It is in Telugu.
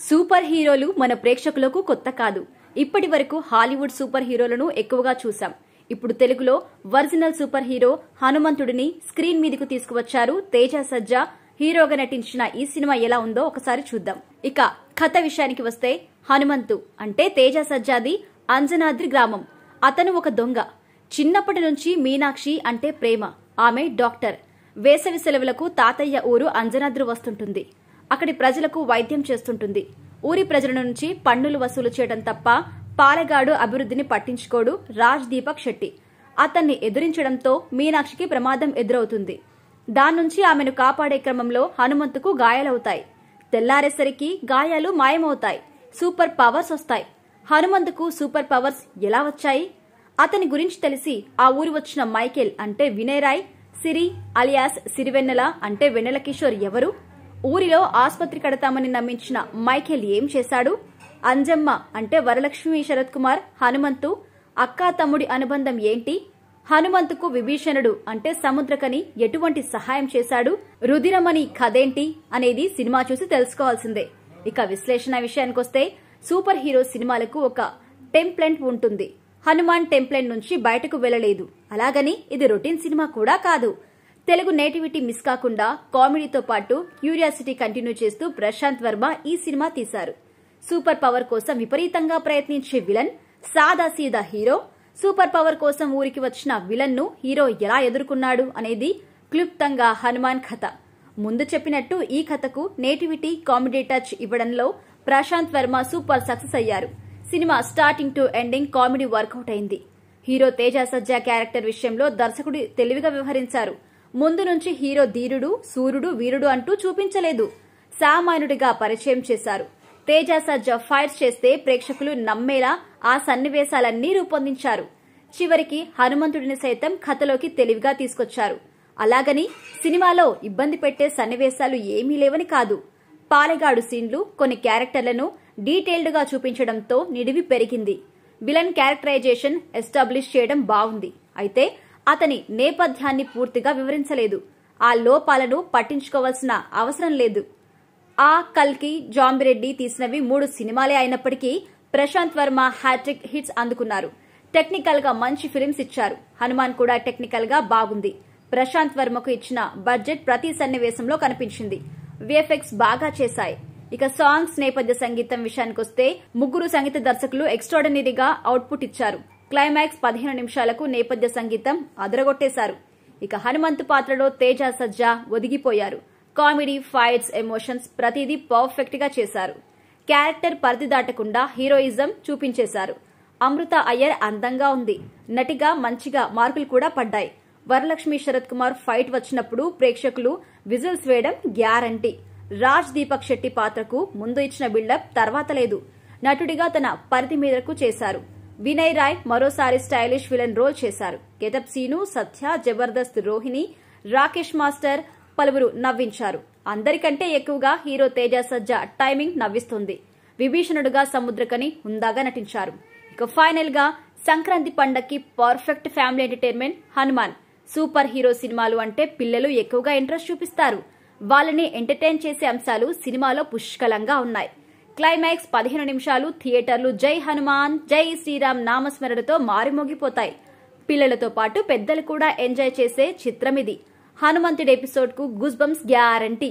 సూపర్ హీరోలు మన ప్రేక్షకులకు కొత్త కాదు. ఇప్పటి వరకు హాలీవుడ్ సూపర్ హీరోలను ఎక్కువగా చూసాం. ఇప్పుడు తెలుగులో ఒరిజినల్ సూపర్ హీరో హనుమంతుడిని స్క్రీన్ మీదకు తీసుకువచ్చారు తేజ సజ్జా. హీరోగా నటించిన ఈ సినిమా ఎలా ఉందో ఒకసారి చూద్దాం. ఇక కథ విషయానికి వస్తే, హనుమంతు అంటే తేజ సజ్జాది అంజనాద్రి గ్రామం. అతను ఒక దొంగ. చిన్నప్పటి నుంచి మీనాక్షి అంటే ప్రేమ. ఆమె డాక్టర్. వేసవి సెలవులకు తాతయ్య ఊరు అంజనాద్రి వస్తుంటుంది. అక్కడి ప్రజలకు వైద్యం చేస్తుంటుంది. ఊరి ప్రజల నుంచి పన్నులు వసూలు చేయడం తప్ప పాలెగాడు అభివృద్ధిని పట్టించుకోడు రాజ్ దీపక్ శెట్టి. అతన్ని ఎదిరించడంతో మీనాక్షికి ప్రమాదం ఎదురవుతుంది. దాన్నుంచి ఆమెను కాపాడే క్రమంలో హనుమంతుకు గాయాలవుతాయి. తెల్లారేసరికి గాయాలు మాయమవుతాయి. సూపర్ పవర్స్ వస్తాయి. హనుమంతుకు సూపర్ పవర్స్ ఎలా వచ్చాయి? అతని గురించి తెలిసి ఆ ఊరు వచ్చిన మైకేల్ అంటే వినయ్ రాయ్, సిరి అలియాస్ సిరివెన్నెల అంటే వెన్నెల కిషోర్ ఎవరు? ఊరిలో ఆసుపత్రి కడతామని నమ్మించిన మైకేల్ ఏం చేశాడు? అంజమ్మ అంటే వరలక్ష్మి శరత్ కుమార్ హనుమంతు అక్కా తమ్ముడి అనుబంధం ఏంటి? హనుమంతుకు విభీషణుడు అంటే సముద్రకని ఎటువంటి సహాయం చేశాడు? రుధిరమణి కథేంటి అనేది సినిమా చూసి తెలుసుకోవాల్సిందే. ఇక విశ్లేషణ విషయానికొస్తే, సూపర్ హీరో సినిమాలకు ఒక టెంప్లెట్ ఉంటుంది. హనుమాన్ టెంప్లెట్ నుంచి బయటకు వెళ్లలేదు. అలాగని ఇది రొటీన్ సినిమా కూడా కాదు. తెలుగు నేటివిటీ మిస్ కాకుండా కామెడీతో పాటు క్యూరియాసిటీ కంటిన్యూ చేస్తూ ప్రశాంత్ వర్మ ఈ సినిమా తీశారు. సూపర్ పవర్ కోసం విపరీతంగా ప్రయత్నించే విలన్, సాదాసీదా హీరో. సూపర్ పవర్ కోసం ఊరికి వచ్చిన విలన్ ను హీరో ఎలా ఎదుర్కొన్నాడు అనేది క్లుప్తంగా హనుమాన్ కథ. ముందు చెప్పినట్టు ఈ కథకు నేటివిటీ, కామెడీ టచ్ ఇవ్వడంలో ప్రశాంత్ వర్మ సూపర్ సక్సెస్ అయ్యారు. Cinema starting to ending comedy work out అయింది. హీరో తేజ సజ్జా క్యారెక్టర్ విషయంలో దర్శకుడు తెలివిగా వ్యవహరించారు. ముందు నుంచి హీరో ధీరుడు, సూర్యుడు, వీరుడు అంటూ చూపించలేదు. సామాన్యుడిగా పరిచయం చేశారు. తేజ సజ్జా ఫైట్స్ చేస్తే ప్రేక్షకులు నమ్మేలా ఆ సన్నివేశాలన్నీ రూపొందించారు. చివరికి హనుమంతుడిని సైతం కథలోకి తెలివిగా తీసుకొచ్చారు. అలాగని సినిమాలో ఇబ్బంది పెట్టే సన్నివేశాలు ఏమీ లేవని కాదు. పాలెగాడు సీన్లు, కొన్ని క్యారెక్టర్లను డీటెయిల్డ్ గా చూపించడంతో నిడివి పెరిగింది. విలన్ క్యారెక్టరైజేషన్ ఎస్టాబ్లిష్ చేయడం బాగుంది. అయితే అతని నేపథ్యాన్ని పూర్తిగా వివరించలేదు. ఆ లోపాలను పట్టించుకోవాల్సిన అవసరం లేదు. ఆ కల్కి, జాంబిరెడ్డి తీసినవి 3 సినిమాలే అయినప్పటికీ ప్రశాంత్ వర్మ హ్యాట్రిక్ హిట్స్ అందుకున్నారు. టెక్నికల్ గా మంచి ఫిల్మ్స్ ఇచ్చారు. హనుమాన్ కూడా టెక్నికల్ గా బాగుంది. ప్రశాంత్ వర్మకు ఇచ్చిన బడ్జెట్ ప్రతి సన్నివేశంలో కనిపించింది. విఎఫ్ఎక్స్ బాగా చేశాయి. ఇక సాంగ్స్, నేపథ్య సంగీతం విషయానికొస్తే, 3 సంగీత దర్శకులు ఎక్స్ట్రాడినరీగా అవుట్పుట్ ఇచ్చారు. క్లైమాక్స్ 15 నిమిషాలకు నేపథ్య సంగీతం అదరగొట్టేశారు. ఇక హనుమంతు పాత్రలో తేజ సజ్జా ఒదిగిపోయారు. కామెడీ, ఫైట్స్, ఎమోషన్స్ ప్రతిదీ పర్ఫెక్ట్ గా చేశారు. క్యారెక్టర్ పరిధి దాటకుండా హీరోయిజం చూపించేశారు. అమృత అయ్యర్ అందంగా ఉంది. నటిగా మంచిగా మార్కులు కూడా పడ్డాయి. వరలక్ష్మి శరత్ కుమార్ ఫైట్ వచ్చినప్పుడు ప్రేక్షకులు విజిల్స్ వేయడం గ్యారంటీ. రాజ్ దీపక్ శెట్టి పాత్రకు ముందు ఇచ్చిన బిల్డప్ తర్వాత లేదు. నటుడిగా తన పరిధి మీదకు చేశారు. వినయ్ రాయ్ మరోసారి స్టైలిష్ విలన్ రోల్ చేశారు. గెటప్ సీను, సత్య, జబర్దస్త్ రోహిణి, రాకేష్ మాస్టర్ పలువురు నవ్వించారు. అందరికంటే ఎక్కువగా హీరో తేజ సజ్జా టైమింగ్ నవ్విస్తుంది. విభీషణుడుగా సముద్రకని హుందాగా నటించారు. ఇక ఫైనల్ గా సంక్రాంతి పండక్కి perfect family entertainment Hanuman. Super hero సినిమాలు అంటే పిల్లలు ఎక్కువగా ఇంట్రెస్ట్ చూపిస్తారు. వాళ్ళని ఎంటర్టైన్ చేసే అంశాలు సినిమాలో పుష్కలంగా ఉన్నాయి. క్లైమాక్స్ 15 నిమిషాలు థియేటర్లు జై హనుమాన్, జై శ్రీరామ్ నామస్మరణతో మారుమోగిపోతాయి. పిల్లలతో పాటు పెద్దలు కూడా ఎంజాయ్ చేసే చిత్రమిది. హనుమంతుడి ఎపిసోడ్ కు గూస్ బంప్స్ గ్యారంటీ.